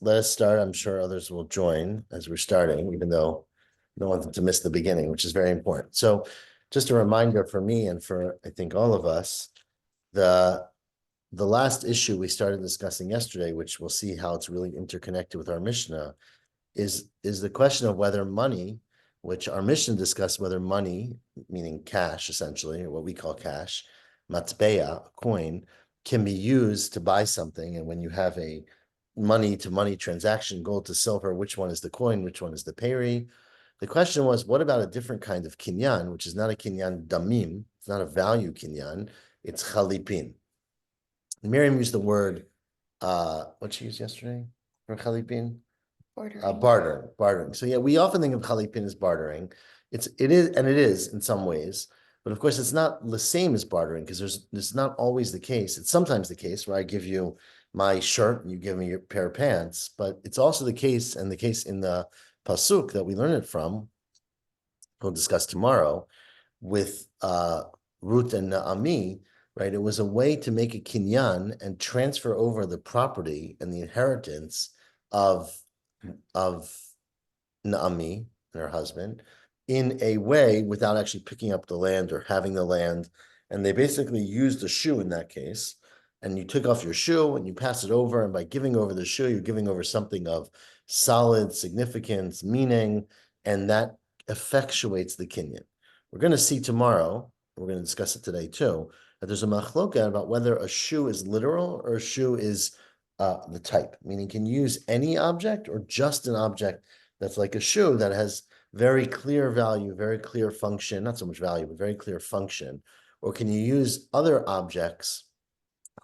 let us start. I'm sure others will join as we're starting, even though I don't want them to miss the beginning, which is very important. So just a reminder for me and for, I think, all of us, the last issue we started discussing yesterday, which we'll see how it's really interconnected with our Mishnah, is the question of whether money, which our Mishnah discussed whether money, meaning cash essentially, or what we call cash, matbeya, a coin, can be used to buy something. And when you have a money to money transaction, gold to silver, which one is the coin, which one is the peri? The question was, what about a different kind of kinyan, which is not a kinyan damim, it's not a value kinyan, it's chalipin. Miriam used the word, what she used yesterday for chalipin? Bartering. So yeah, we often think of chalipin as bartering. It is in some ways, but of course it's not the same as bartering because there's not always the case. It's sometimes the case where I give you my shirt and you give me your pair of pants, but it's also the case, and the case in the pasuk that we learn it from, we'll discuss tomorrow, with Ruth and Naomi, right? It was a way to make a kinyan and transfer over the property and the inheritance of Naomi and her husband in a way without actually picking up the land or having the land. And they basically used a shoe in that case. And you took off your shoe and you pass it over. And by giving over the shoe, you're giving over something of solid significance, meaning, and that effectuates the kinyan. We're going to see tomorrow, we're going to discuss it today too, that there's a machloka about whether a shoe is literal or a shoe is the type, meaning can you use any object or just an object that's like a shoe that has very clear value, very clear function, not so much value, but very clear function, or can you use other objects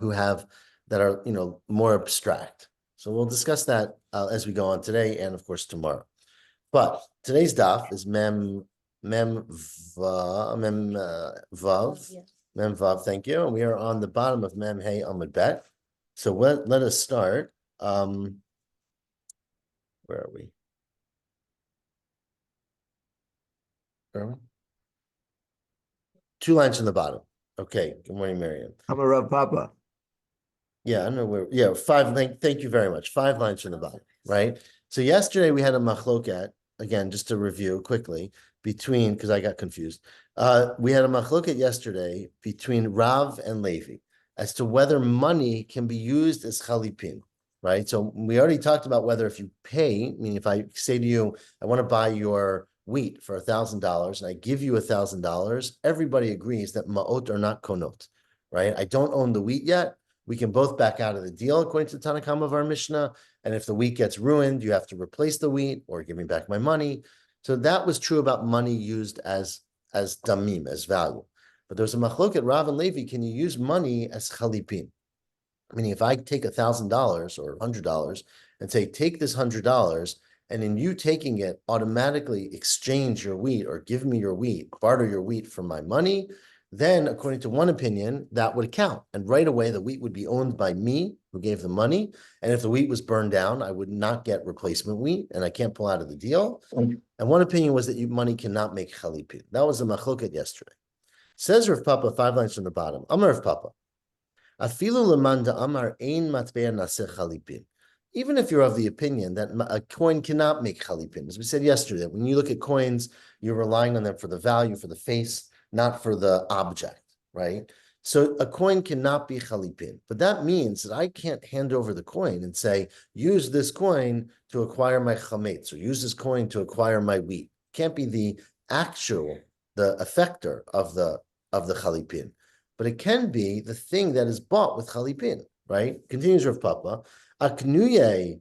that are more abstract? So we'll discuss that as we go on today and of course tomorrow. But today's daf is Mem Vav, Mem Vav. Thank you. And we are on the bottom of Mem Hey Amud Bet. So let us start. Where are we? Where are we? 2 lines from the bottom. Okay. Good morning, Miriam. I'm a Rav Papa. Yeah, I don't know where. Yeah, 5. Thank you very much. 5 lines from the bottom, right? So yesterday we had a machloket, again, just to review quickly, because I got confused. We had a machloket yesterday between Rav and Levi as to whether money can be used as chalipin, right? So we already talked about whether if you pay, meaning if I say to you, I want to buy your wheat for $1,000 and I give you $1,000, everybody agrees that ma'ot are not konot, right? I don't own the wheat yet. We can both back out of the deal according to the Tanakh of our Mishnah. And if the wheat gets ruined, you have to replace the wheat or give me back my money. So that was true about money used as damim, as value. But there's a machloket, Rav and Levi, can you use money as chalipin? Meaning if I take $1,000 or $100 and say, take this $100, and in you taking it, automatically exchange your wheat or give me your wheat, barter your wheat for my money, then according to one opinion, that would count. And right away, the wheat would be owned by me, who gave the money. And if the wheat was burned down, I would not get replacement wheat, and I can't pull out of the deal. And one opinion was that money cannot make chalipin. That was a machloket yesterday. Says Rav Papa, 5 lines from the bottom. Amar Rav Papa. Afilu lemanda amar ein matbeya naseh chalipin. Even if you're of the opinion that a coin cannot make chalipin, as we said yesterday, that when you look at coins, you're relying on them for the value, for the face, not for the object, right? So a coin cannot be chalipin, but that means that I can't hand over the coin and say, use this coin to acquire my chametz, or use this coin to acquire my wheat. It can't be the effector of the chalipin, but it can be the thing that is bought with chalipin, right? Continues Rav Papa, aknuye,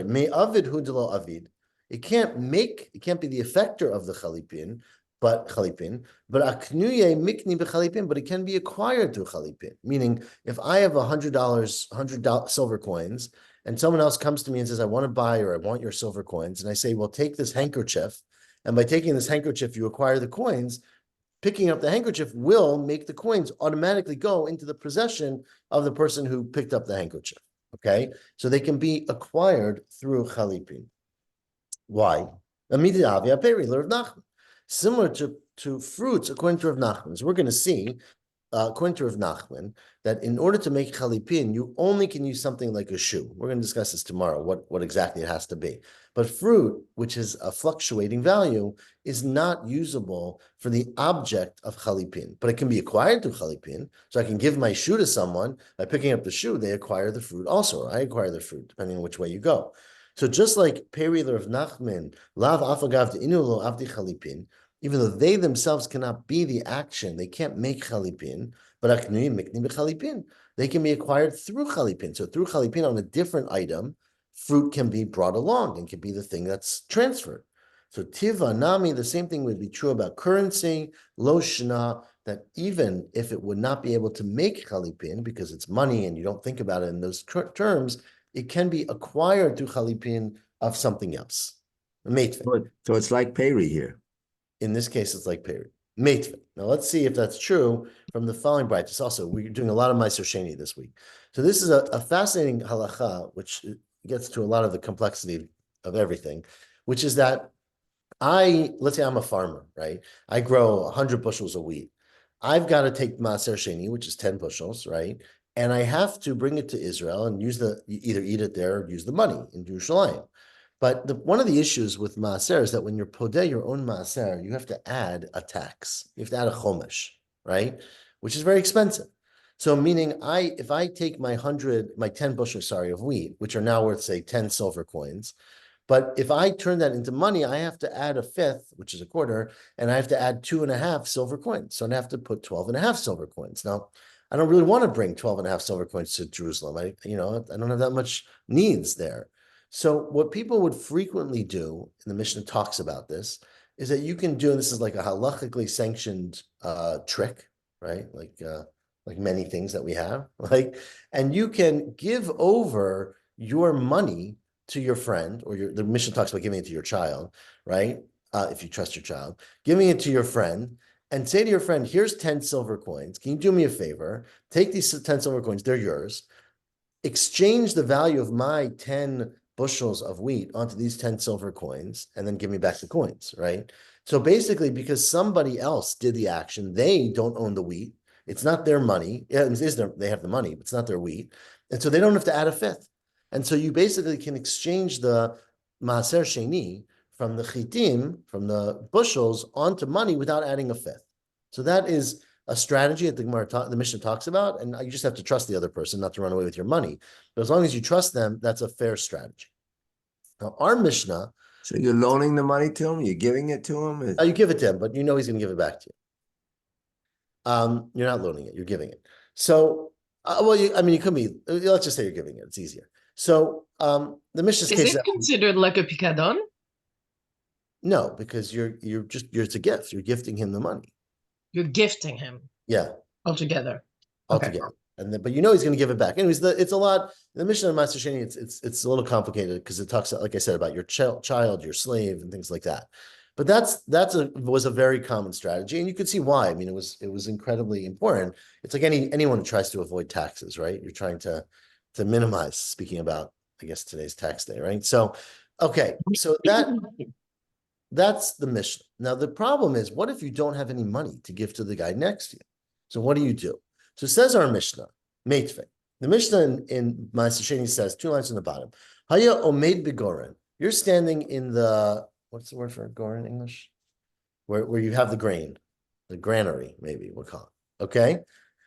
me avid hudelo avid. It can't be the effector of the chalipin, but aknuye mikni b'chalipin, but it can be acquired through chalipin. Meaning, if I have $100 silver coins, and someone else comes to me and says, I want to buy, or I want your silver coins, and I say, well, take this handkerchief, and by taking this handkerchief, you acquire the coins. Picking up the handkerchief will make the coins automatically go into the possession of the person who picked up the handkerchief. Okay, so they can be acquired through chalipin. Why? Similar to fruits, according to Rav Nachman. So we're going to see according to Rav Nachman, that in order to make chalipin, you only can use something like a shoe. We're going to discuss this tomorrow, what exactly it has to be. But fruit, which is a fluctuating value, is not usable for the object of chalipin. But it can be acquired through chalipin. So I can give my shoe to someone. By picking up the shoe, they acquire the fruit also, or I acquire the fruit, depending on which way you go. So just like Peri Rav Nachman, Lav Afagav de Inu Lo Avdi Chalipin, even though they themselves cannot be the action, they can't make chalipin, but they can be acquired through chalipin. So through chalipin on a different item, fruit can be brought along and can be the thing that's transferred. So tiva nami, the same thing would be true about currency, lo shana, that even if it would not be able to make chalipin because it's money and you don't think about it in those terms, it can be acquired through chalipin of something else. So it's like peri here. In this case, it's like peri. Meitve. Now let's see if that's true from the following braytos. Also, we're doing a lot of Meiser Sheni this week. So this is a fascinating halacha, which gets to a lot of the complexity of everything, which is that let's say I'm a farmer, right? I grow 100 bushels of wheat. I've got to take Maaser Sheni, which is 10 bushels, right? And I have to bring it to Israel and either eat it there or use the money in Yerushalayim. But one of the issues with maaser is that when you're podeh your own maaser, you have to add a tax. You have to add a chomesh, right? Which is very expensive. So meaning if I take my 10 bushels, of wheat, which are now worth, say, 10 silver coins, but if I turn that into money, I have to add a fifth, which is a quarter, and I have to add 2.5 silver coins. So I have to put 12.5 silver coins. Now, I don't really want to bring 12.5 silver coins to Jerusalem. I don't have that much needs there. So what people would frequently do, and the Mishnah talks about this, is that you can do, and this is like a halachically sanctioned trick, right? Like many things that we have, and you can give over your money to your friend, or the Mishnah talks about giving it to your child, right? If you trust your child, giving it to your friend, and say to your friend, here's 10 silver coins. Can you do me a favor? Take these 10 silver coins, they're yours. Exchange the value of my 10 bushels of wheat onto these 10 silver coins, and then give me back the coins, right? So basically, because somebody else did the action, they don't own the wheat. It's not their money. Yeah, they have the money, but it's not their wheat. And so they don't have to add a fifth. And so you basically can exchange the maaser sheni from the chitim, from the bushels, onto money without adding a fifth. So that is a strategy that the Mishnah talks about, and you just have to trust the other person not to run away with your money. But as long as you trust them, that's a fair strategy. Now, our Mishnah... So you're loaning the money to him? You're giving it to him? You give it to him, but you know he's going to give it back to you. You're not loaning it, you're giving it. So, you could be... Let's just say you're giving it. It's easier. So, the Mishnah's case... Is it considered like a pikadon? No, because it's a gift. You're gifting him the money. You're gifting him. Yeah. Altogether. Altogether. Okay. But he's going to give it back. Anyways, it's a lot. The Mishnah of Maaser Sheni, it's a little complicated because it talks, like I said, about your child, your slave, and things like that. But was a very common strategy, and you could see why. I mean, it was incredibly important. It's like anyone who tries to avoid taxes, right? You're trying to minimize. Speaking about, I guess, today's tax day, right? So, okay, so that's the Mishnah. Now, the problem is, what if you don't have any money to give to the guy next to you? So what do you do? So it says our Mishnah, Meitve. The Mishnah in Maaser Sheni says, 2 lines on the bottom, Haya omed begoren. You're standing in the, what's the word for goren in English? Where you have the grain, the granary, maybe we'll call it, okay?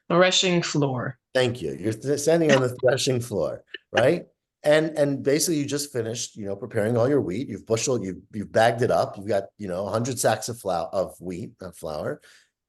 Threshing floor. Thank you. You're standing on the threshing floor, right? And basically you just finished, preparing all your wheat. You've bagged it up. You've got, 100 sacks of wheat, not flour,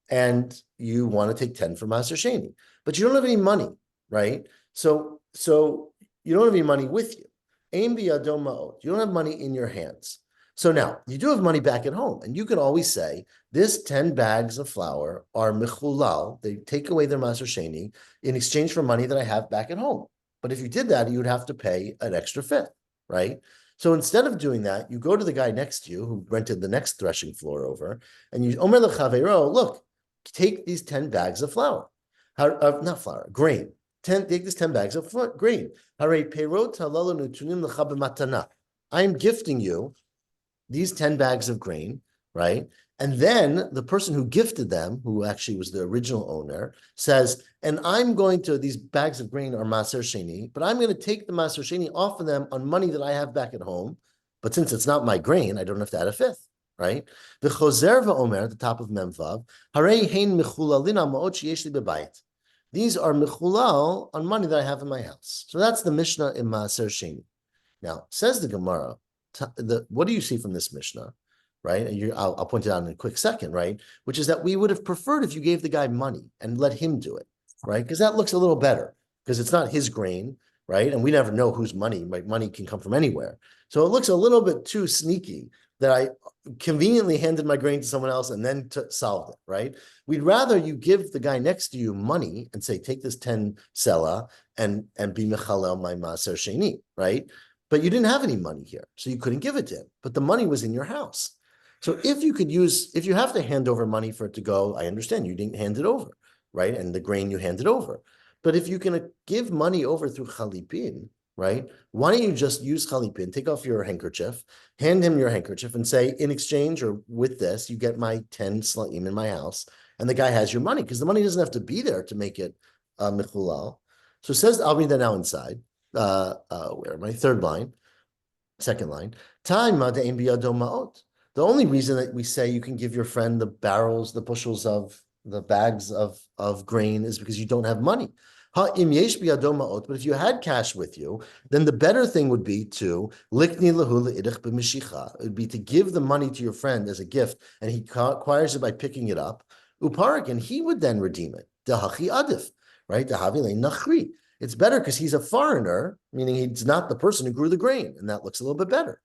and you want to take 10 for Maaser Sheni, but you don't have any money, right? So you don't have any money with you. Aim biyado ma'od. You don't have money in your hands. So now you do have money back at home, and you can always say, this 10 bags of flour are mechulal. They take away their Maaser Sheni in exchange for money that I have back at home. But if you did that, you would have to pay an extra fifth, right? So instead of doing that, you go to the guy next to you who rented the next threshing floor over, and you omer lechavero, look, take these 10 bags of flour. Not flour, grain. Take these 10 bags of grain. I'm gifting you these 10 bags of grain, right? And then the person who gifted them, who actually was the original owner, says, and I'm going to, these bags of grain are Maser Sheni, but I'm going to take the Maser Sheni off of them on money that I have back at home. But since it's not my grain, I don't have to add a fifth, right? The Choser Omer at the top of Memvav, Harei Hein Mechulalin Ma'ot Sheyesh Li Bebayit. These are Mechulal on money that I have in my house. So that's the Mishnah in Maser Sheni. Now, says the Gemara, what do you see from this Mishnah? Right? And I'll point it out in a quick second, right? Which is that we would have preferred if you gave the guy money and let him do it, right? Because that looks a little better because it's not his grain, right? And we never know whose money, right? Money can come from anywhere. So it looks a little bit too sneaky that I conveniently handed my grain to someone else and then solved it, right? We'd rather you give the guy next to you money and say, take this 10 sela and be mechalel my maser sheni, right? But you didn't have any money here, so you couldn't give it to him. But the money was in your house. So if you have to hand over money for it to go, I understand you didn't hand it over, right? And the grain you handed over. But if you can give money over through chalipin, right? Why don't you just use chalipin, take off your handkerchief, hand him your handkerchief and say, in exchange or with this, you get my 10 slaim in my house. And the guy has your money because the money doesn't have to be there to make it mechulal. So it says, I'll read that now inside. Where my third line, second line, time the only reason that we say you can give your friend the barrels, the bushels of the bags of grain is because you don't have money. But if you had cash with you, then the better thing would be to it would be to give the money to your friend as a gift, and he acquires it by picking it up. Uparik, and he would then redeem it. Dehachi adif, right? Nachri. It's better because he's a foreigner, meaning he's not the person who grew the grain, and that looks a little bit better.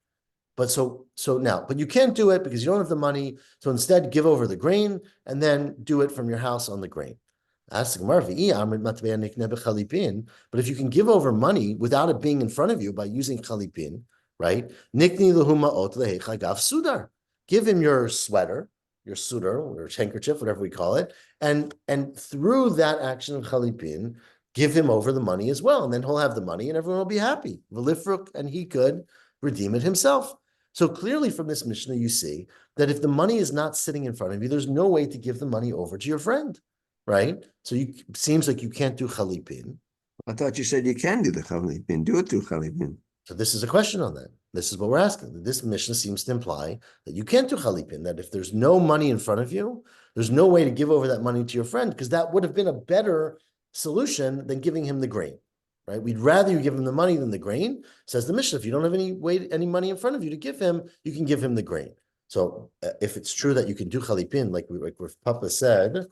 But so now, but you can't do it because you don't have the money. So instead, give over the grain and then do it from your house on the grain. Ask the Gemara, but if you can give over money without it being in front of you by using chalipin, right? Give him your sweater, your sudar, or handkerchief, whatever we call it, and through that action of chalipin, give him over the money as well, and then he'll have the money, and everyone will be happy. And he could redeem it himself. So clearly from this Mishnah, you see that if the money is not sitting in front of you, there's no way to give the money over to your friend, right? So it seems like you can't do chalipin. I thought you said you can do the chalipin. Do it through chalipin. So this is a question on that. This is what we're asking. This Mishnah seems to imply that you can't do chalipin, that if there's no money in front of you, there's no way to give over that money to your friend, because that would have been a better solution than giving him the grain. Right? We'd rather you give him the money than the grain, says the Mishnah. If you don't have any money in front of you to give him, you can give him the grain. So if it's true that you can do chalipin, like Papa said,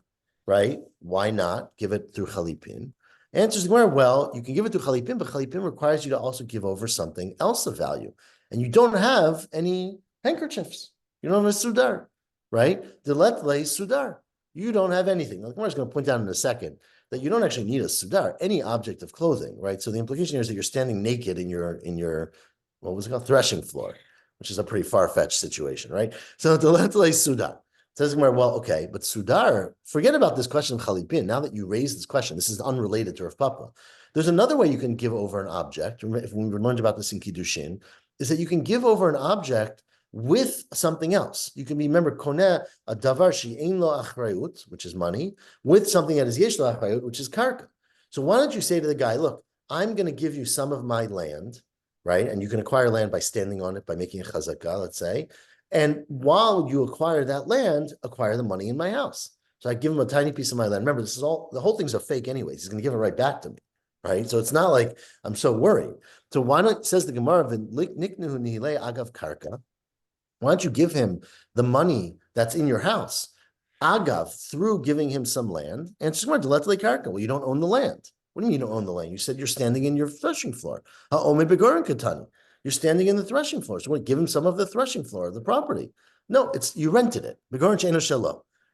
right? Why not give it through chalipin? Answers the Gemara, well, you can give it through chalipin, but chalipin requires you to also give over something else of value. And you don't have any handkerchiefs. You don't have a sudar, right? Diletle sudar. You don't have anything. The Gemara is going to point out in a second that you don't actually need a sudar, any object of clothing, right? So the implication here is that you're standing naked in your what was it called, threshing floor, which is a pretty far-fetched situation, right? So the letlei sudar. Says well, okay, but sudar, forget about this question of chalipin. Now that you raised this question, this is unrelated to Rav Papa. There's another way you can give over an object. If we learned about this in Kiddushin, is that you can give over an object with something else. You can remember koneh a davar she'ein lo achrayut, which is money, with something that is yesh lo achrayut, which is karka. So why don't you say to the guy, look, I'm going to give you some of my land, right? And you can acquire land by standing on it, by making a chazakah, let's say. And while you acquire that land, acquire the money in my house. So I give him a tiny piece of my land. Remember, the whole thing's a fake anyways. He's going to give it right back to me, right? So it's not like I'm so worried. So why not, says the Gemara, agav karka. Why don't you give him the money that's in your house, agav, through giving him some land? And it's just let karka. Well, you don't own the land. What do you mean you don't own the land? You said you're standing in your threshing floor. You're standing in the threshing floor. So give him some of the threshing floor of the property. No, you rented it.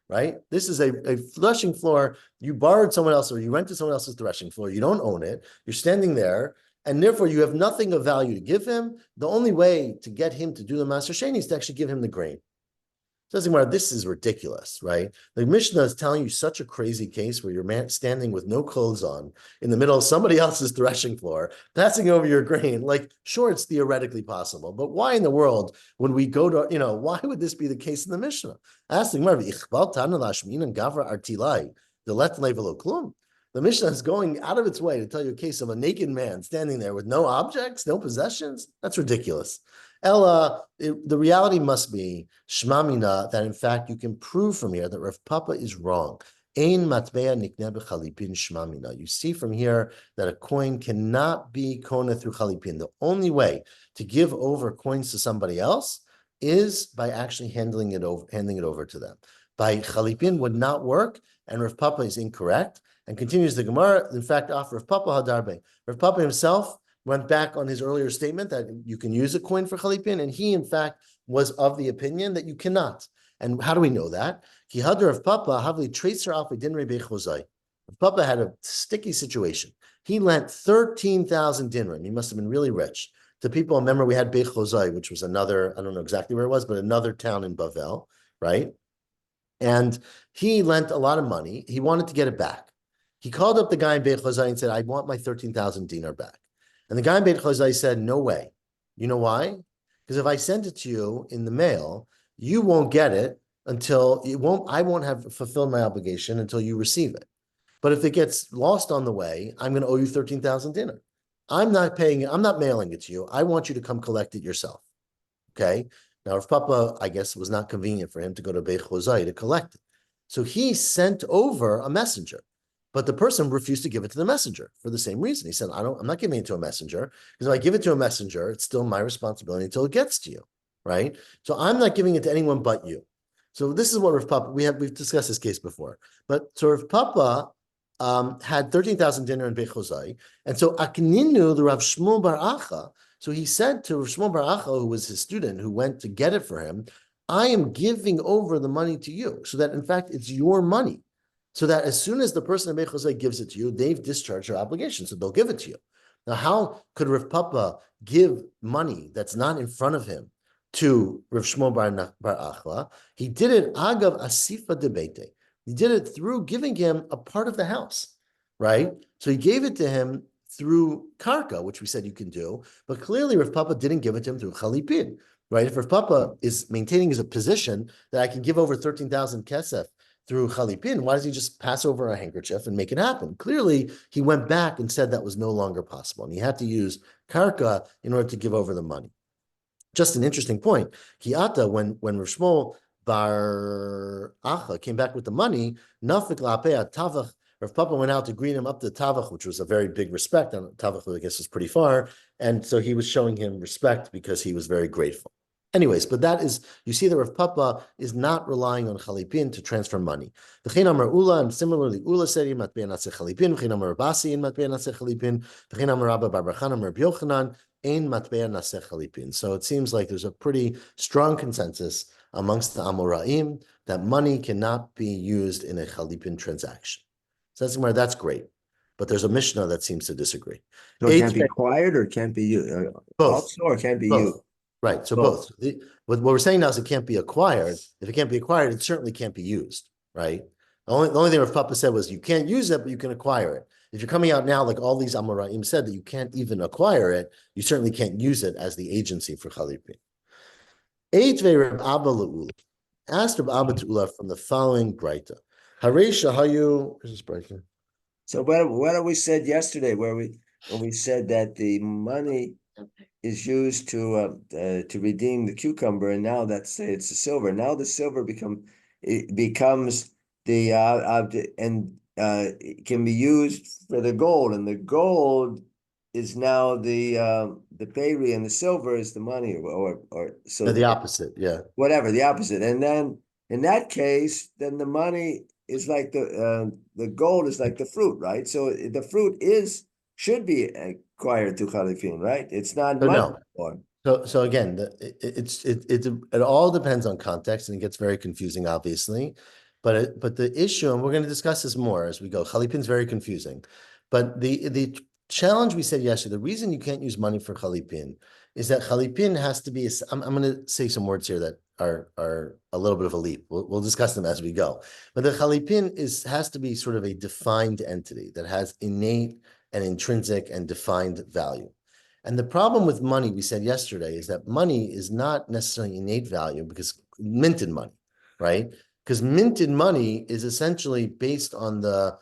Right? This is a threshing floor. You borrowed someone else or you rented someone else's threshing floor. You don't own it. You're standing there. And therefore, you have nothing of value to give him. The only way to get him to do the Maser Sheni is to actually give him the grain. So this is ridiculous, right? The Mishnah is telling you such a crazy case where you're standing with no clothes on in the middle of somebody else's threshing floor, passing over your grain. Like, sure, it's theoretically possible, but why in the world would we go to, why would this be the case in the Mishnah? Ask the Gemara, the Mishnah is going out of its way to tell you a case of a naked man standing there with no objects, no possessions. That's ridiculous. Ella, the reality must be, Shmamina, that in fact you can prove from here that Rav Papa is wrong. Ein matbea nikneh b'chalipin shmamina. You see from here that a coin cannot be kona through chalipin. The only way to give over coins to somebody else is by actually handing it over to them. By chalipin would not work, and Rav Papa is incorrect. And continues the Gemara, in fact, off Rav Papa hadarbe. Rav Papa himself went back on his earlier statement that you can use a coin for chalipin, and he, in fact, was of the opinion that you cannot. And how do we know that? Ki hadar of Papa havli tracer alpha dinre bechozai. Papa had a sticky situation. He lent 13,000 dinrim. He must have been really rich. To people, remember we had Bechozai, which was another, I don't know exactly where it was, but another town in Bavel, right? And he lent a lot of money. He wanted to get it back. He called up the guy in Beit Chozai and said, I want my 13,000 dinar back. And the guy in Beit Chozai said, no way. You know why? Because if I send it to you in the mail, you won't get it until I won't have fulfilled my obligation until you receive it. But if it gets lost on the way, I'm going to owe you 13,000 dinar. I'm not paying it. I'm not mailing it to you. I want you to come collect it yourself. Okay. Now, if Papa, I guess, it was not convenient for him to go to Beit Chozai to collect it. So he sent over a messenger. But the person refused to give it to the messenger for the same reason. He said, I'm not giving it to a messenger, because if I give it to a messenger, it's still my responsibility until it gets to you, right? So I'm not giving it to anyone but you. So this is what Rav Papa, we've discussed this case before. But so Rav Papa had 13,000 dinar in Beit Chozai, and so Akninu, the Rav Shmuel Bar Acha, so he said to Rav Shmuel Bar Acha, who was his student, who went to get it for him, I am giving over the money to you, so that in fact it's your money. So that as soon as the person in Beit Chozai gives it to you, they've discharged their obligation, so they'll give it to you. Now, how could Rav Papa give money that's not in front of him to Rav Shmuel Bar Achla? He did it agav asifa debete. He did it through giving him a part of the house, right? So he gave it to him through karka, which we said you can do, but clearly Rav Papa didn't give it to him through chalipin, right? If Rav Papa is maintaining his position that I can give over 13,000 kesef through chalipin, why does he just pass over a handkerchief and make it happen? Clearly, he went back and said that was no longer possible, and he had to use karka in order to give over the money. Just an interesting point. Kiata, when Rav Shmuel Bar Acha came back with the money, nafik la'apeh tavach, Rav Papa went out to greet him up to Tavach, which was a very big respect, and Tavach, I guess, is pretty far, and so he was showing him respect because he was very grateful. Anyways, but that is, you see that Rav Papa is not relying on chalipin to transfer money. V'chein amar Ula, and similarly, Ula said, "In matbei naseh chalipin." V'chein amar Rabasi, in matbei naseh chalipin. V'chein amar Rabba bar Barchan amar Rabbi Yochanan, in matbei naseh chalipin. So it seems like there's a pretty strong consensus amongst the Amoraim that money cannot be used in a chalipin transaction. So that's great, but there's a Mishnah that seems to disagree. So it can't be acquired, or it can't be used, both, also, or it can't be both. used. Right, so both. What we're saying now is it can't be acquired. If it can't be acquired, it certainly can't be used, right? The only thing Rav Papa said was you can't use it, but you can acquire it. If you're coming out now, like all these Amoraim said, that you can't even acquire it, you certainly can't use it as the agency for chalipin. Eitvei Reb Abba Le'ula. Asked Reb Abba Le'ula from the following Breita. Hareisha hayu. Where's this Breita? So what we said yesterday, when we said that the money is used to redeem the cucumber, and now it's the silver. Now the silver becomes the it can be used for the gold, and the gold is now the payri, and the silver is the money, or so the opposite, yeah. Whatever, the opposite. And then in that case, then the money is like the gold is like the fruit, right? So the fruit should be acquired to chalifin, right? It's not money. No. So again, it all depends on context, and it gets very confusing, obviously. But the issue, and we're going to discuss this more as we go. Chalipin is very confusing, but the challenge we said yesterday, the reason you can't use money for chalipin is that chalipin has to be. I'm going to say some words here that are a little bit of a leap. We'll discuss them as we go. But the chalipin has to be sort of a defined entity that has innate and intrinsic and defined value. And the problem with money, we said yesterday, is that money is not necessarily innate value because minted money, right? Because minted money is essentially based on the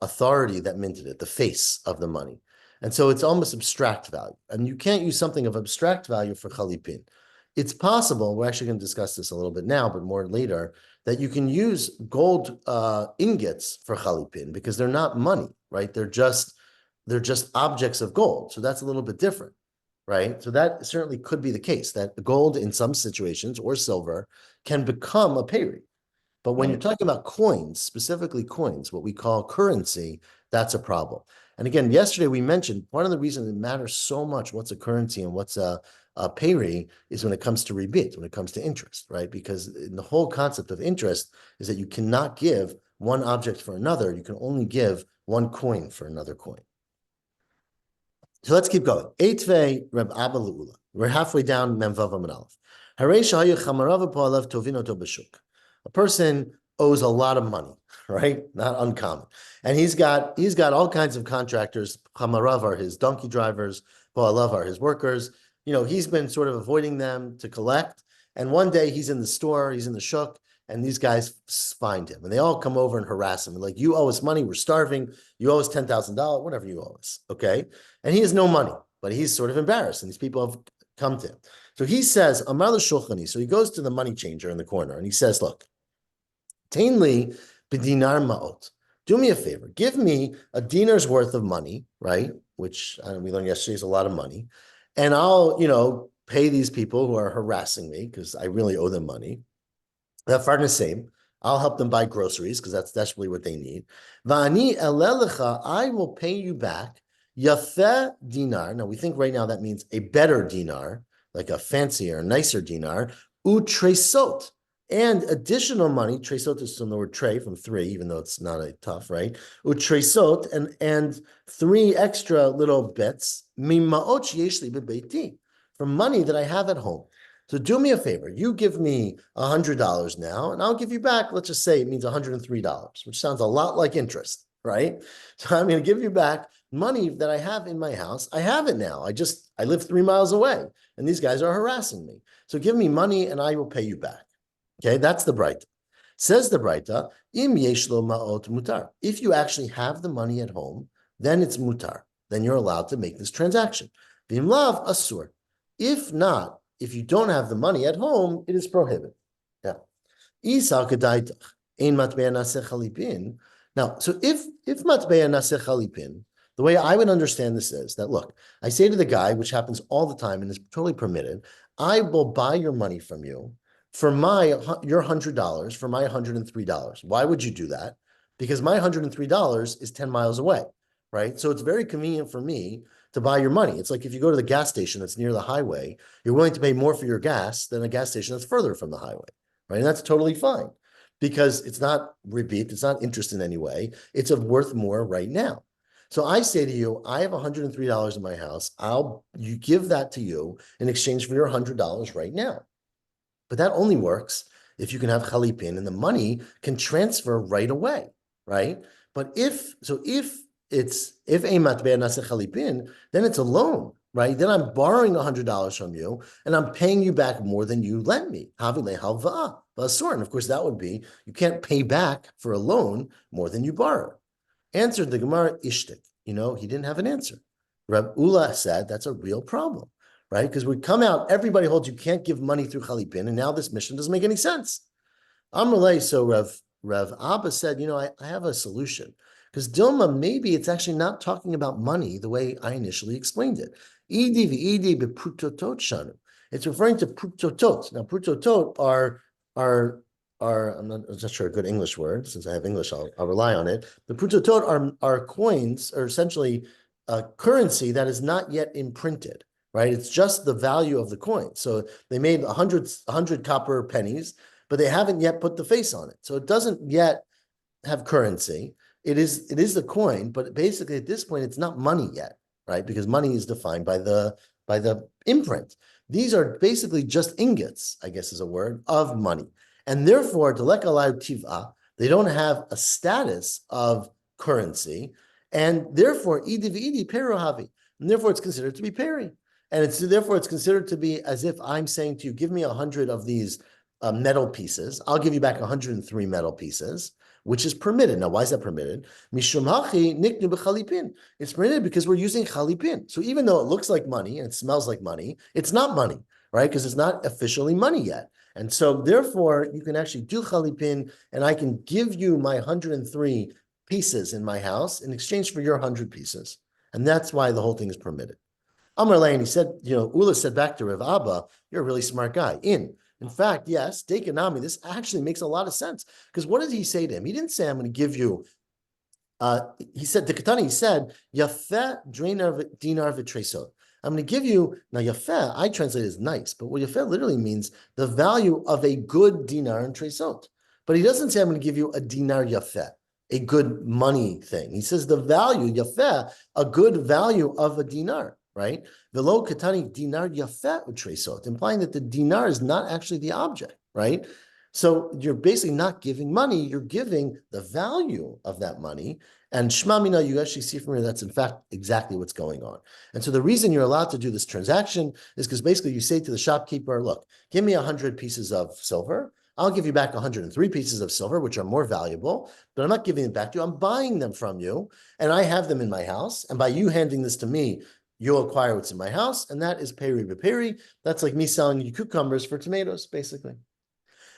authority that minted it, the face of the money. And so it's almost abstract value. And you can't use something of abstract value for chalipin. It's possible, we're actually going to discuss this a little bit now, but more later, that you can use gold ingots for chalipin because they're not money, right? They're just objects of gold. So that's a little bit different, right? So that certainly could be the case, that gold in some situations or silver can become a payri. But when you're talking about coins, specifically coins, what we call currency, that's a problem. And again, yesterday we mentioned one of the reasons it matters so much what's a currency and what's a payri is when it comes to rebate, when it comes to interest, right? Because the whole concept of interest is that you cannot give one object for another. You can only give one coin for another coin. So let's keep going. Eitvei Reb Abba Leula. We're halfway down Memvav Amud Aleph. Harei shahayu chamarav po'alav tovinoto b'shuk. A person owes a lot of money, right? Not uncommon. And he's got all kinds of contractors. Chamarav are his donkey drivers, po'alav are his workers. You know, he's been sort of avoiding them to collect. And one day he's in the store, he's in the shuk, and these guys find him. And they all come over and harass him. Like, you owe us money, we're starving, you owe us $10,000, whatever you owe us, okay? And he has no money, but he's sort of embarrassed, and these people have come to him. So he says, Amar l'shulchani, so he goes to the money changer in the corner, and he says, look, Tainli b'dinar ma'ot, do me a favor, give me a dinar's worth of money, right? Which we learned yesterday is a lot of money, and I'll, pay these people who are harassing me because I really owe them money. That far the same. I'll help them buy groceries because that's desperately what they need. Va'ani elelecha, I will pay you back yafeh dinar. Now we think right now that means a better dinar, like a fancier, nicer dinar. Utresot, and additional money. Tresot is from the word tray, from three, even though it's not a tough, right? Utresot, and three extra little bits. Mimaot sheyeshli bebeiti, from money that I have at home. So do me a favor. You give me $100 now, and I'll give you back, let's just say it means $103, which sounds a lot like interest, right? So I'm going to give you back money that I have in my house. I have it now. I live 3 miles away, and these guys are harassing me. So give me money, and I will pay you back. Okay, that's the Braita. Says the Braita, im yeshlo ma'ot mutar. If you actually have the money at home, then it's mutar. Then you're allowed to make this transaction. Bim lav asur. If not, if you don't have the money at home, it is prohibited. Yeah. Now, so if matbeya naseh chalipin, the way I would understand this is that, look, I say to the guy, which happens all the time and is totally permitted, I will buy your money from you for your $100 for my $103. Why would you do that? Because my $103 is 10 miles away, right? So it's very convenient for me to buy your money. It's like if you go to the gas station that's near the highway, you're willing to pay more for your gas than a gas station that's further from the highway, right? And that's totally fine because it's not rebate, it's not interest in any way. It's worth more right now. So I say to you, I have $103 in my house. You give that to you in exchange for your $100 right now. But that only works if you can have chalipin and the money can transfer right away, right? But if a matbea naseh chalipin, then it's a loan, right? Then I'm borrowing $100 from you and I'm paying you back more than you lent me. Havile halva v'asur, and of course that would be you can't pay back for a loan more than you borrow. Answered the Gemara ishtik. He didn't have an answer. Reb Ula said that's a real problem, right? Because we come out, everybody holds you can't give money through chalipin, and now this mission doesn't make any sense. Amrulay, so Rev Abba said, I have a solution. Because Dilma, maybe it's actually not talking about money the way I initially explained it. It's referring to prutotot. Now, prutotot are I'm not sure a good English word. Since I have English, I'll rely on it. The prutotot are coins, or essentially a currency that is not yet imprinted, right? It's just the value of the coin. So they made 100 copper pennies, but they haven't yet put the face on it. So it doesn't yet have currency. It is the coin, but basically at this point, it's not money yet, right? Because money is defined by the by the imprint. These are basically just ingots, I guess is a word, of money. And therefore, delek alay tiv'a, they don't have a status of currency, and therefore, idi v'idi peruhavi, and therefore it's considered to be peri. And therefore it's considered to be as if I'm saying to you, give me 100 of these metal pieces. I'll give you back 103 metal pieces, which is permitted. Now, why is that permitted? Mishum hachi niknu b'chalipin. It's permitted because we're using chalipin. So even though it looks like money and it smells like money, it's not money, right? Because it's not officially money yet. And so therefore, you can actually do chalipin, and I can give you my 103 pieces in my house in exchange for your 100 pieces. And that's why the whole thing is permitted. Amar Lay, and he said, Ula said back to Rav Abba, you're a really smart guy. In fact, yes, Dekanami, this actually makes a lot of sense. Because what did he say to him? He didn't say, I'm going to give you, he said, Dekatani, he said, Yafeh dinar v'tresot. I'm going to give you, now Yafeh, I translate as nice, but what Yafeh literally means, the value of a good dinar and tresot. But he doesn't say, I'm going to give you a dinar Yafeh, a good money thing. He says the value, Yafeh, a good value of a dinar. Right? Velo katani dinar yafet utresot, implying that the dinar is not actually the object, right? So you're basically not giving money, you're giving the value of that money. And Shema Mina, you actually see from here that's in fact exactly what's going on. And so the reason you're allowed to do this transaction is because basically you say to the shopkeeper, look, give me 100 pieces of silver. I'll give you back 103 pieces of silver, which are more valuable, but I'm not giving them back to you. I'm buying them from you, and I have them in my house. And by you handing this to me, you'll acquire what's in my house, and that is peri b'peri. That's like me selling you cucumbers for tomatoes, basically.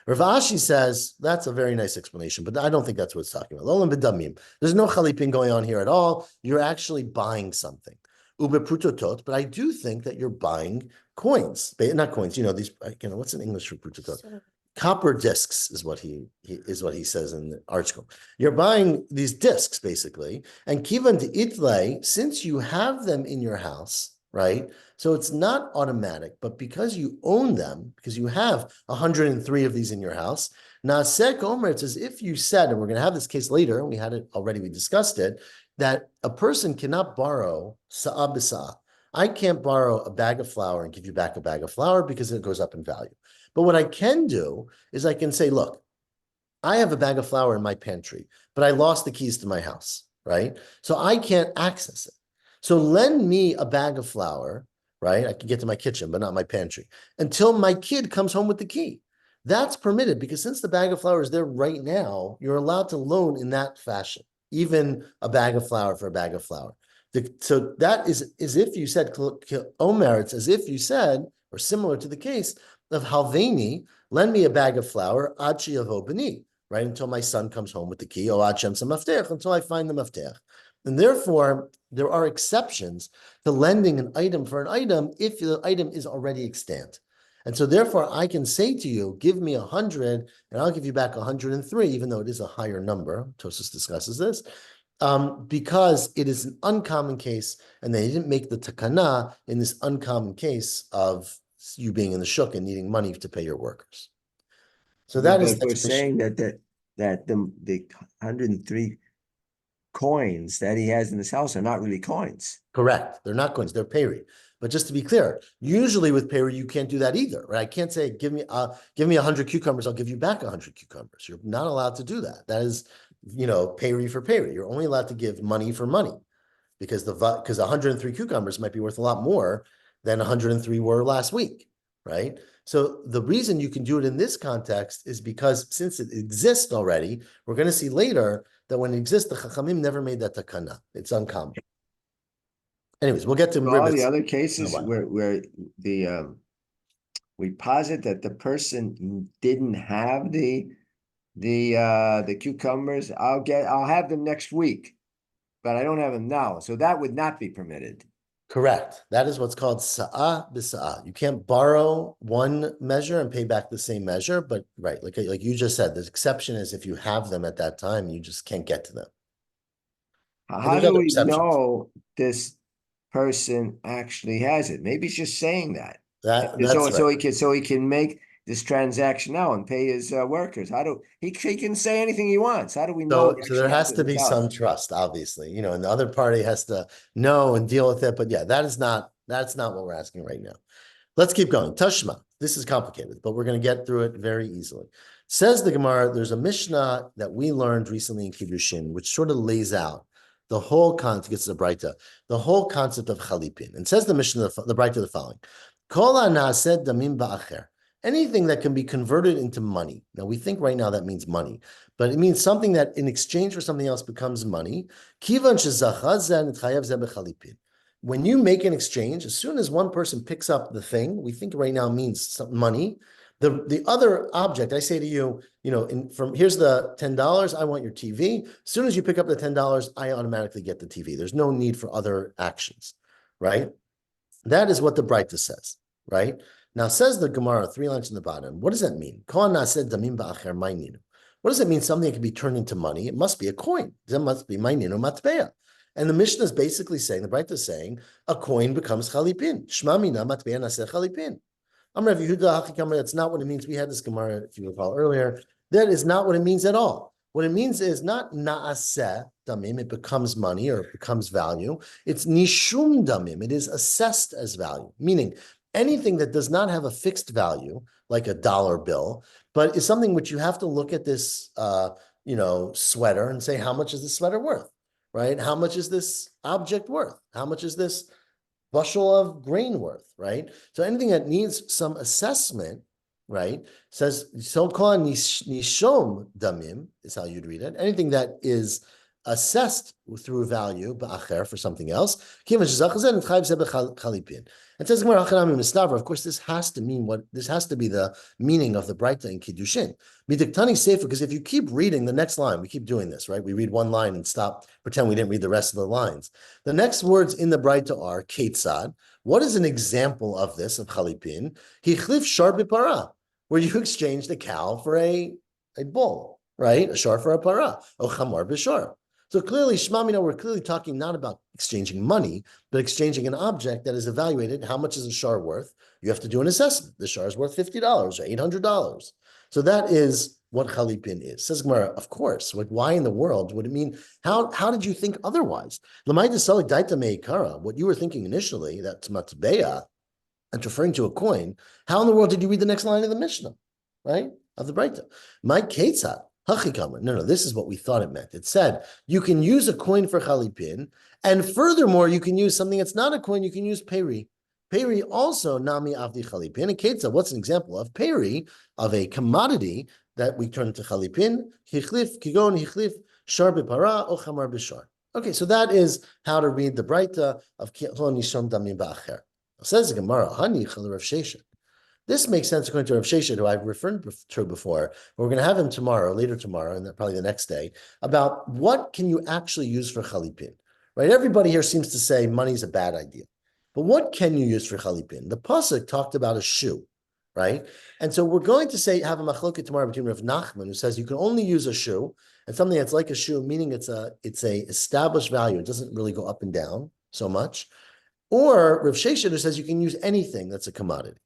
Rav Ashi says, that's a very nice explanation, but I don't think that's what it's talking about. Lolam b'damim. There's no chalipin going on here at all. You're actually buying something. Ube prutotot, but I do think that you're buying coins. Not coins, these, what's in English for prutotot? Copper discs is what he says in the article. You're buying these discs basically, and kivan to itle, since you have them in your house, right? So it's not automatic, but because you own them, because you have 103 of these in your house, Nasek Omer, it's as if you said, and we're going to have this case later, and we had it already, we discussed it, that a person cannot borrow sa'ah b'sa'ah. I can't borrow a bag of flour and give you back a bag of flour because it goes up in value. But what I can do is I can say, look, I have a bag of flour in my pantry, but I lost the keys to my house, right? So I can't access it. So lend me a bag of flour, right? I can get to my kitchen, but not my pantry, until my kid comes home with the key. That's permitted because since the bag of flour is there right now, you're allowed to loan in that fashion, even a bag of flour for a bag of flour. So that is as if you said, Omer, it's as if you said, or similar to the case of Halveni, lend me a bag of flour, ad sheyavo b'ni, right, until my son comes home with the key, or ad shemsa maftech, until I find the maftech. And therefore, there are exceptions to lending an item for an item if the item is already extant. And so therefore, I can say to you, give me 100, and I'll give you back 103, even though it is a higher number. Tosus discusses this. Because it is an uncommon case, and they didn't make the takana in this uncommon case of you being in the shuk and needing money to pay your workers. So that but is. if we're saying that the 103 coins that he has in his house are not really coins. Correct. They're not coins, they're peri. But just to be clear, usually with peri, you can't do that either, right? I can't say, give me 100 cucumbers, I'll give you back 100 cucumbers. You're not allowed to do that. That is, peri for peri. You're only allowed to give money for money because 103 cucumbers might be worth a lot more than 103 were last week, right? So the reason you can do it in this context is because since it exists already, we're going to see later that when it exists, the Chachamim never made that takana. It's uncommon. Anyways, we'll get to all the other cases where the we posit that the person didn't have the cucumbers. I'll have them next week, but I don't have them now. So that would not be permitted. Correct. That is what's called sa'ah b'sa'ah. You can't borrow one measure and pay back the same measure, but right, like you just said, the exception is if you have them at that time, you just can't get to them. How do we know this person actually has it? Maybe he's just saying that. So he can make this transaction now and pay his workers. He can say anything he wants? How do we know? So there has to be some trust, obviously, and the other party has to know and deal with it. But yeah, that is not That's not what we're asking right now. Let's keep going. Tashma. This is complicated, but we're going to get through it very easily. Says the Gemara, there's a Mishnah that we learned recently in Kiddushin, which sort of lays out the whole concept, gets to the Braita, the whole concept of Chalipin. And says the Mishnah, the Braita, the following: Kol ha'na'aseh damim ba'acher. Anything that can be converted into money. Now, we think right now that means money, but it means something that in exchange for something else becomes money. Kivan shezacha zeh nitchayev zeh b'chalipin. When you make an exchange, as soon as one person picks up the thing, we think right now means some money. The other object, I say to you, from here's the $10, I want your TV. As soon as you pick up the $10, I automatically get the TV. There's no need for other actions, right? That is what the Braita says, right? Now says the Gemara, 3 lines in the bottom. What does that mean? What does it mean? Something that can be turned into money. It must be a coin. That must be maininu matbeya. And the Mishnah is basically saying, the Braita is saying, a coin becomes chalipin. Shma mina matbeya naseh chalipin. Amar Rav Yehuda Hachikamar, that's not what it means. We had this Gemara, if you recall earlier. That is not what it means at all. What it means is not naaseh damim, it becomes money or it becomes value. It's nishum damim, it is assessed as value, meaning anything that does not have a fixed value, like a dollar bill, but is something which you have to look at this, sweater and say, how much is this sweater worth, right? How much is this object worth? How much is this bushel of grain worth, right? So anything that needs some assessment, right, says, so-called nishom damim is how you'd read it. Anything that is assessed through value, ba'acher, for something else. It says, of course, this has to mean this has to be the meaning of the Braita in Kiddushin. Because if you keep reading the next line, we keep doing this, right? We read one line and stop, pretend we didn't read the rest of the lines. The next words in the Braita are Ketzad. What is an example of this, of Chalipin? Hichlif shar b'para, where you exchange the cow for a bull, right? A shar for a para, or chamar b'shar. So clearly, Shema, we're clearly talking not about exchanging money, but exchanging an object that is evaluated. How much is a shar worth? You have to do an assessment. The shar is worth $50 or $800. So that is what Chalipin is. Says Gemara, of course. Why in the world would it mean? How did you think otherwise? What you were thinking initially, that's matbeya, and referring to a coin. How in the world did you read the next line of the Mishnah, right? Of the Braita. My Ketzat. No, this is what we thought it meant. It said you can use a coin for chalipin, and furthermore, you can use something that's not a coin. You can use peri. Peri also nami avdi chalipin. And Ketzah, what's an example of peri, of a commodity that we turn into chalipin? Hichlif kigon hichlif shar b'para o chamar b'shar. Okay, so that is how to read the Braita of Kol Nishom Damim Ba'acher. Says the Gemara, Hani Chal Rav Sheshet. This makes sense according to Rav Sheshet, who I've referred to before. We're going to have him later tomorrow, and probably the next day, about what can you actually use for chalipin, right? Everybody here seems to say money's a bad idea. But what can you use for chalipin? The pasuk talked about a shoe, right? And so we're going to have a machloket tomorrow between Rav Nachman, who says you can only use a shoe, and something that's like a shoe, meaning it's a established value. It doesn't really go up and down so much. Or Rav Sheshet, who says you can use anything that's a commodity.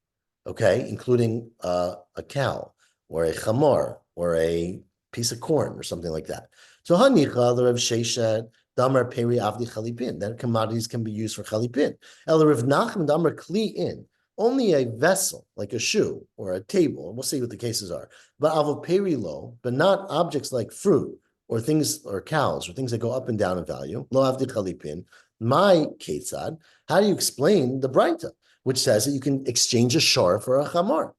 Okay, including a cow or a chamor or a piece of corn or something like that. So hanicha the Rav Sheshet damar peri avdi chalipin. Then commodities can be used for chalipin. El Rav Nachman damar kli in. Only a vessel like a shoe or a table. And we'll see what the cases are. But avo peri lo, but not objects like fruit or things or cows or things that go up and down in value. Lo avdi chalipin. My ketzad. How do you explain the Braita, which says that you can exchange a shor for a chamor?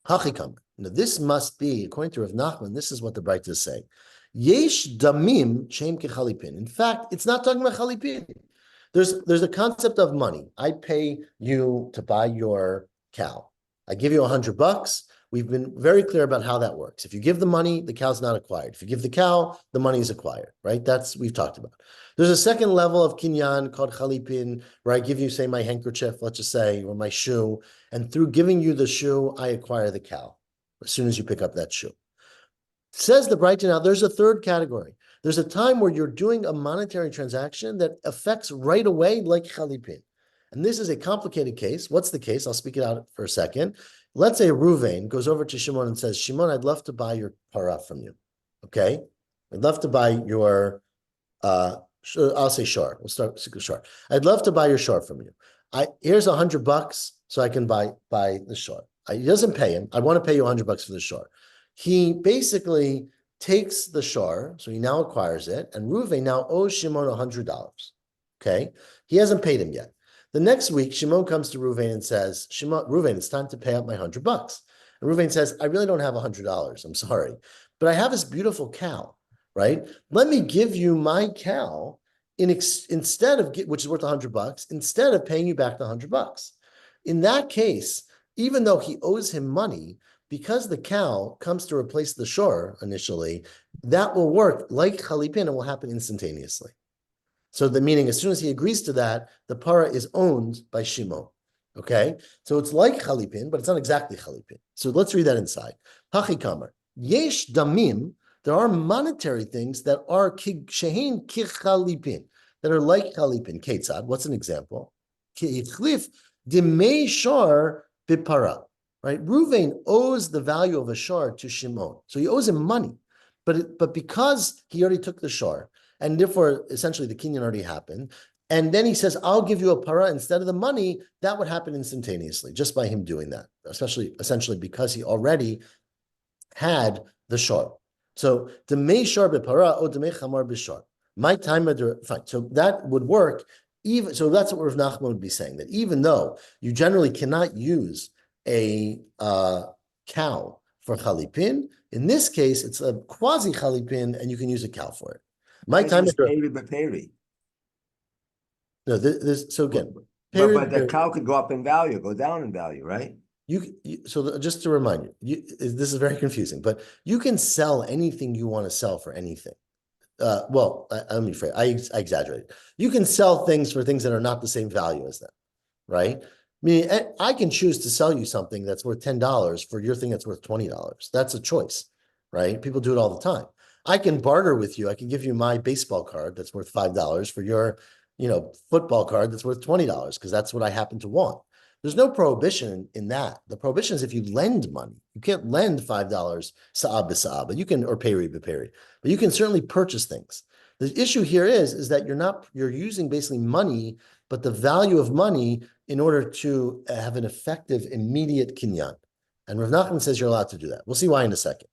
Hachikam. Now, this must be, according to Rav Nachman, this is what the Braita is saying. Yesh damim shem kechalipin. In fact, it's not talking about chalipin. There's a concept of money. I pay you to buy your cow. I give you $100. We've been very clear about how that works. If you give the money, the cow's not acquired. If you give the cow, the money is acquired, right? We've talked about. There's a second level of kinyan called chalipin, where I give you, say, my handkerchief, let's just say, or my shoe, and through giving you the shoe, I acquire the cow as soon as you pick up that shoe. Says the Braita. Now, there's a third category. There's a time where you're doing a monetary transaction that affects right away, like chalipin. And this is a complicated case. What's the case? I'll speak it out for a second. Let's say Ruvain goes over to Shimon and says, Shimon, I'd love to buy your para from you. Okay? I'd love to buy your, I'll say shor. We'll start with shor. I'd love to buy your shor from you. here's $100 so I can buy the shore. He doesn't pay him. I want to pay you $100 for the shore. He basically takes the shore, so he now acquires it, and Reuven now owes Shimon $100. Okay, he hasn't paid him yet. The next week, Shimon comes to Reuven and says, Reuven, it's time to pay out my $100. And Reuven says, I really don't have $100. I'm sorry, but I have this beautiful cow, right? Let me give you my cow instead of which is worth $100, instead of paying you back the $100. In that case, even though he owes him money, because the cow comes to replace the shore initially, that will work like chalipin and will happen instantaneously. So the meaning, as soon as he agrees to that, the para is owned by Shimon. Okay, so it's like chalipin, but it's not exactly chalipin. So let's read that inside. Hachi kamar yesh damim. There are monetary things that are shehin kichalipin, that are like chalipin. Ketzad. What's an example? Ki'ichlif dimei shar bipara. Right, Reuven owes the value of a shar to Shimon, so he owes him money, but because he already took the shar, and therefore essentially the kinyan already happened, and then he says, "I'll give you a para instead of the money." That would happen instantaneously just by him doing that, essentially because he already had the shar. So the may shar b'para or the may chamar b'shar. My time fine. So that would work. Even so, that's what Rav Nachman would be saying, that even though you generally cannot use a cow for chalipin, in this case it's a quasi chalipin, and you can use a cow for it. My time peri. No, this so again, but the cow could go up in value, go down in value, right? So just to remind you, this is very confusing, but you can sell anything you want to sell for anything. Let me rephrase. I exaggerated. You can sell things for things that are not the same value as them, right? I mean, I can choose to sell you something that's worth $10 for your thing that's worth $20. That's a choice, right? People do it all the time. I can barter with you. I can give you my baseball card that's worth $5 for your, football card that's worth $20 because that's what I happen to want. There's no prohibition in that. The prohibition is if you lend money. You can't lend $5 sa'ab b'sa'ab, but you can, or peri b'peri, but you can certainly purchase things. The issue here is that you're using basically money, but the value of money in order to have an effective, immediate kinyan. And Rav Nachman says you're allowed to do that. We'll see why in a second.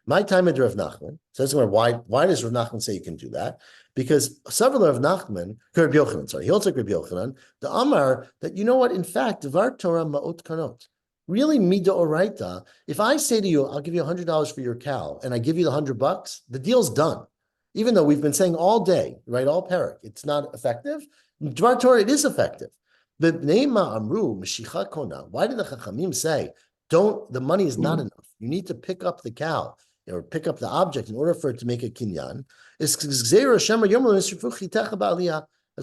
My time at Rav Nachman says, why does Rav Nachman say you can do that? Because several Rav Nachman, Rabbi Yochanan, sorry, he holds like Rabbi Yochanan, the Amar, that you know what, in fact, Dvar Torah ma'ot kanot. Really, mida oraita, if I say to you, I'll give you $100 for your cow, and I give you the $100, the deal's done. Even though we've been saying all day, right, all parak, it's not effective. Dvar Torah, it is effective. The Neima Amru, Meshicha Kona, why did the Chachamim say, the money is not enough. You need to pick up the cow or pick up the object in order for it to make a kinyan. As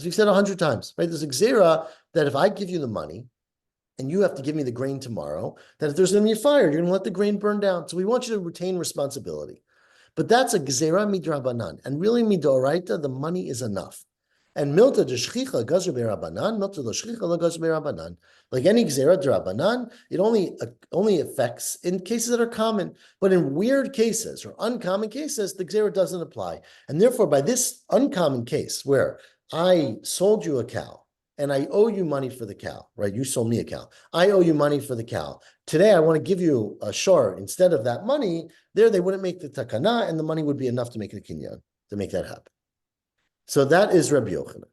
we've said 100 times, right? There's a gzera that if I give you the money and you have to give me the grain tomorrow, that if there's going to be a fire, you're going to let the grain burn down. So we want you to retain responsibility. But that's a gzera midrabanan. And really midoraita, the money is enough. And milta d'shchicha gazur be'rabanan, milta d'shchicha la gazur be'rabanan. Like any gzera d'rabanan, it only affects in cases that are common. But in weird cases or uncommon cases, the gzera doesn't apply. And therefore, by this uncommon case where I sold you a cow and I owe you money for the cow, right? You sold me a cow. I owe you money for the cow. Today, I want to give you a shor instead of that money. There, they wouldn't make the takana, and the money would be enough to make a kinyan, to make that happen. So that is Rabbi Yochanan.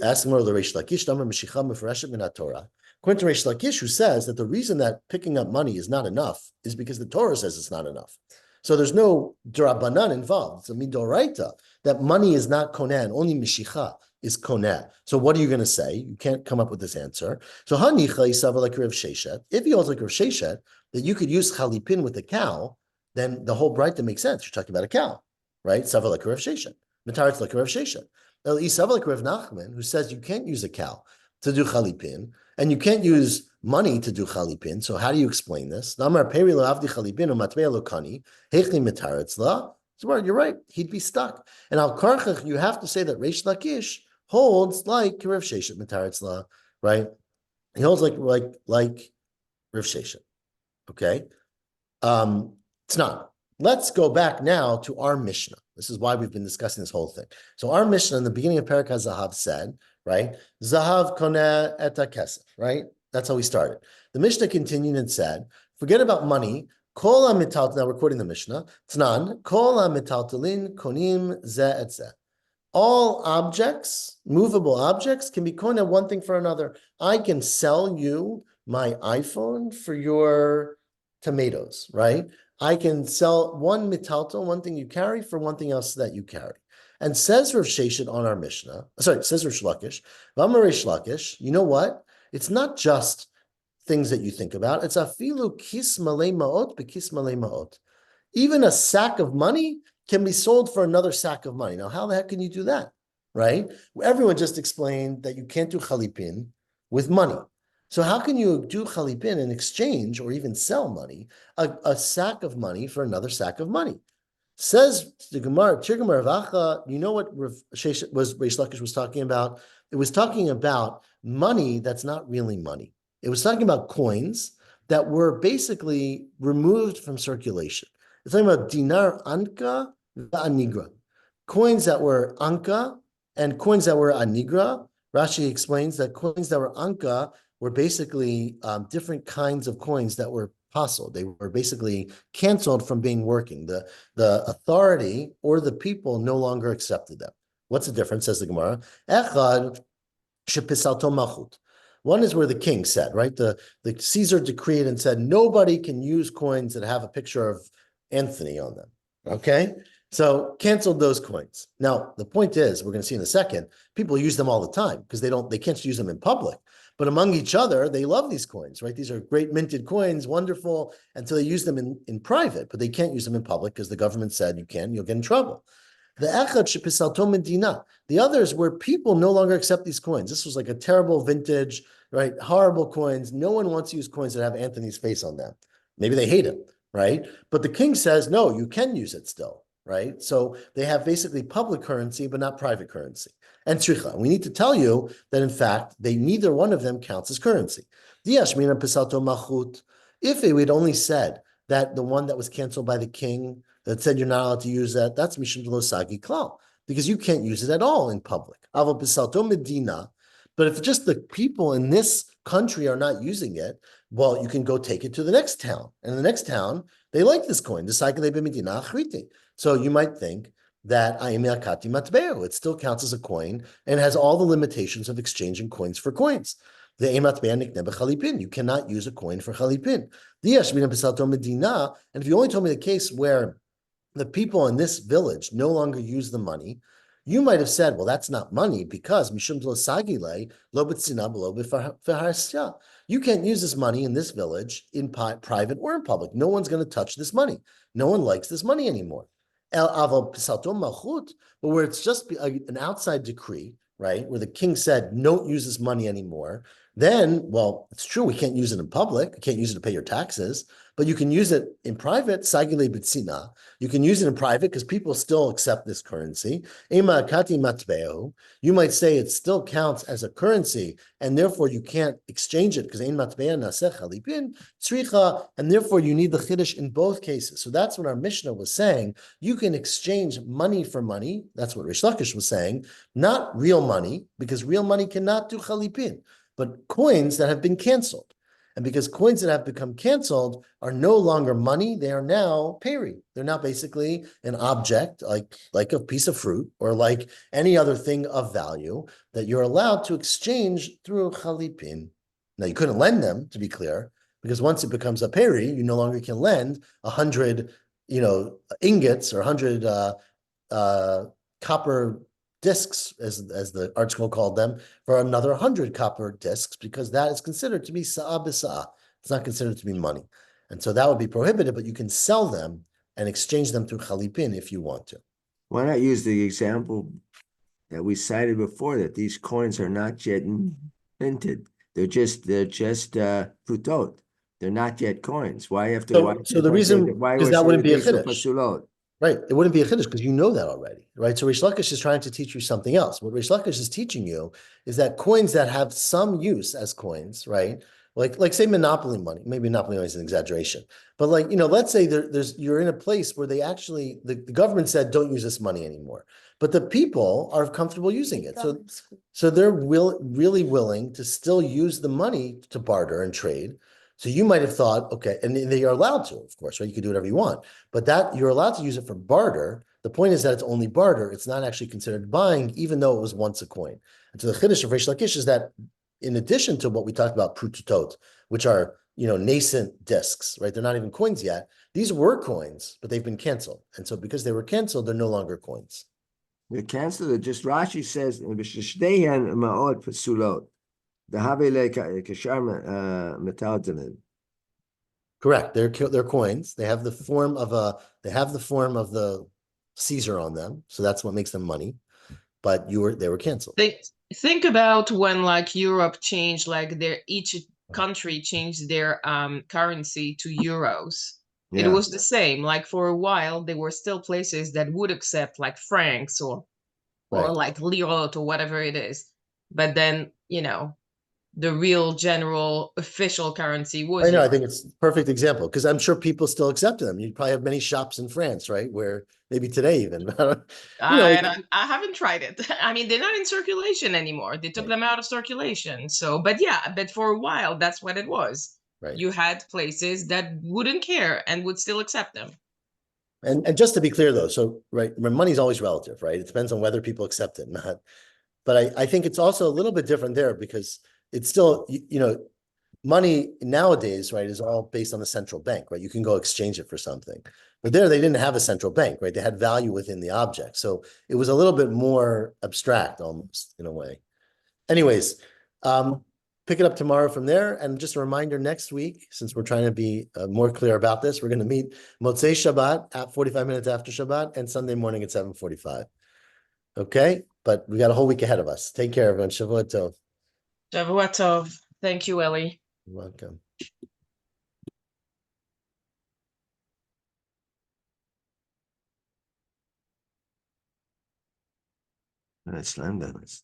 Asking more of the Reish Lakish, Damar Meshicha Mefereshet Min HaTorah. According to Reish Lakish, who says that the reason that picking up money is not enough is because the Torah says it's not enough. So there's no drabanan involved. It's a midoraita that money is not konan, only Meshicha is koneh. So what are you going to say? You can't come up with this answer. So hanicha yisava like Rav Sheshet. If he holds like Rav Sheshet that you could use chalipin with the cow, then the whole brighta makes sense. You're talking about a cow, right? Sava like Rav Sheshet. Mataritz like Rav Sheshet. El Isav like Rav Nachman, who says you can't use a cow to do chalipin, and you can't use money to do chalipin. So how do you explain this? Namar peri lo avdi chalipin o matmei lo kani hechli mataritz la. So you're right. He'd be stuck. And al karchach, you have to say that Reish Lakish holds like Rav Sheshet mataritz la, right? He holds like Rav Sheshet. Okay, it's not. Let's go back now to our Mishnah. This is why we've been discussing this whole thing. So our Mishnah in the beginning of Perek HaZahav said, right? Zahav koneh et kesef, right? That's how we started. The Mishnah continued and said, forget about money. Kol ha-mitaltalin, now we're quoting the Mishnah. Tnan, kol ha-mitaltalin konim ze et ze. All objects, movable objects, can be koined one thing for another. I can sell you my iPhone for your tomatoes, right? I can sell one mitalto, one thing you carry, for one thing else that you carry. And says Rav Sheshet on our Mishnah, says Rav Shlakish, V'amar Reish Lakish, you know what? It's not just things that you think about. It's afilu kis malei ma'ot bekis malei ma'ot. Even a sack of money can be sold for another sack of money. Now, how the heck can you do that, right? Everyone just explained that you can't do chalipin with money. So how can you do chalipin in exchange or even sell money, a sack of money for another sack of money? Says the Gemara, Tirgamar Ravacha, you know what Reish Lakish was talking about? It was talking about money that's not really money. It was talking about coins that were basically removed from circulation. It's talking about dinar anka anigra, coins that were anka and coins that were anigra. Rashi explains that coins that were anka were basically different kinds of coins that were possible. They were basically canceled from being working. The authority or the people no longer accepted them. What's the difference, says the Gemara? Echad shepisalto malchut. One is where the king said, right? The Caesar decreed and said, nobody can use coins that have a picture of Anthony on them, okay? So canceled those coins. Now, the point is, we're going to see in a second, people use them all the time because they can't use them in public. But among each other, they love these coins, right? These are great minted coins, wonderful, until they use them in private, but they can't use them in public because the government said you can, you'll get in trouble. The echad shepisalto medina. The others where people no longer accept these coins. This was like a terrible vintage, right? Horrible coins. No one wants to use coins that have Anthony's face on them. Maybe they hate him, right? But the king says, no, you can use it still, right? So they have basically public currency, but not private currency. And tzricha. We need to tell you that, in fact, neither one of them counts as currency. If it had only said that the one that was canceled by the king that said you're not allowed to use that, that's mishum lo sagi klal, because you can't use it at all in public. Aval pisalto medina, but if just the people in this country are not using it, well, you can go take it to the next town, and in the next town they like this coin. So you might think that it still counts as a coin and has all the limitations of exchanging coins for coins. You cannot use a coin for chalipin. And if you only told me the case where the people in this village no longer use the money, you might have said, well, that's not money because you can't use this money in this village in private or in public. No one's going to touch this money. No one likes this money anymore. But where it's just an outside decree, right, where the king said, don't use this money anymore, then, well, it's true, we can't use it in public, you can't use it to pay your taxes, but you can use it in private, sagile bitsina. You can use it in private because people still accept this currency. Ema kati matbeo. You might say it still counts as a currency, and therefore you can't exchange it because ein matbea naseh chalipin tzricha, and therefore you need the chiddush in both cases. So that's what our Mishnah was saying. You can exchange money for money. That's what Reish Lakish was saying. Not real money, because real money cannot do chalipin, but coins that have been canceled. And because coins that have become canceled are no longer money, they are now peri. They're now basically an object, like a piece of fruit or like any other thing of value that you're allowed to exchange through chalipin. Now, you couldn't lend them, to be clear, because once it becomes a peri, you no longer can lend 100, ingots or 100 copper discs, as the art school called them, for another 100 copper discs, because that is considered to be sa'ah b'sa'ah. It's not considered to be money. And so that would be prohibited, but you can sell them and exchange them through chalipin if you want to. Why not use the example that we cited before, that these coins are not yet minted? They're just frutot. They're not yet coins. Why have to? So the reason, because that wouldn't be a chiddush. Right, it wouldn't be a chiddush because you know that already, right? So Reish Lakish is trying to teach you something else. What Reish Lakish is teaching you is that coins that have some use as coins, right, like say monopoly money. Maybe monopoly money is an exaggeration, but like, let's say there's you're in a place where they actually the government said don't use this money anymore, but the people are comfortable using it. So they're really willing to still use the money to barter and trade. So you might have thought, okay, and they are allowed to, of course, right? You can do whatever you want, but that you're allowed to use it for barter. The point is that it's only barter. It's not actually considered buying, even though it was once a coin. And so the Chiddush of Reish Lakish is that in addition to what we talked about, prututot, which are, nascent discs, right? They're not even coins yet. These were coins, but they've been canceled. And so because they were canceled, they're no longer coins. They canceled it. Just Rashi says, "V'shishteihen ma'od pesulot." The havele kashar metaltalin. Correct. They're coins. They have the form of the Caesar on them. So that's what makes them money. But they were canceled. Think about when like Europe changed, like each country changed their currency to euros. It Yeah. was the same. Like for a while, there were still places that would accept like francs or Right. like lirot or whatever it is. But then, the real general official currency was I know. I euro. think it's a perfect example because I'm sure people still accept them. You probably have many shops in France, right? Where maybe today even, I haven't tried it. I mean, they're not in circulation anymore. They took Right. them out of circulation. So, but yeah, but for a while, that's what it was. Right. You had places that wouldn't care and would still accept them. And just to be clear though, so right, money's always relative, right? It depends on whether people accept it, not. But I think it's also a little bit different there because it's still, money nowadays, right, is all based on the central bank, right? You can go exchange it for something. But there they didn't have a central bank, right? They had value within the object. So it was a little bit more abstract almost in a way. Anyways, pick it up tomorrow from there. And just a reminder, next week, since we're trying to be more clear about this, we're going to meet Motzei Shabbat at 45 minutes after Shabbat and Sunday morning at 7:45. Okay? But we got a whole week ahead of us. Take care, everyone. Shavua tov. Shavua tov. Thank you, Ellie. You're welcome. Slam dance.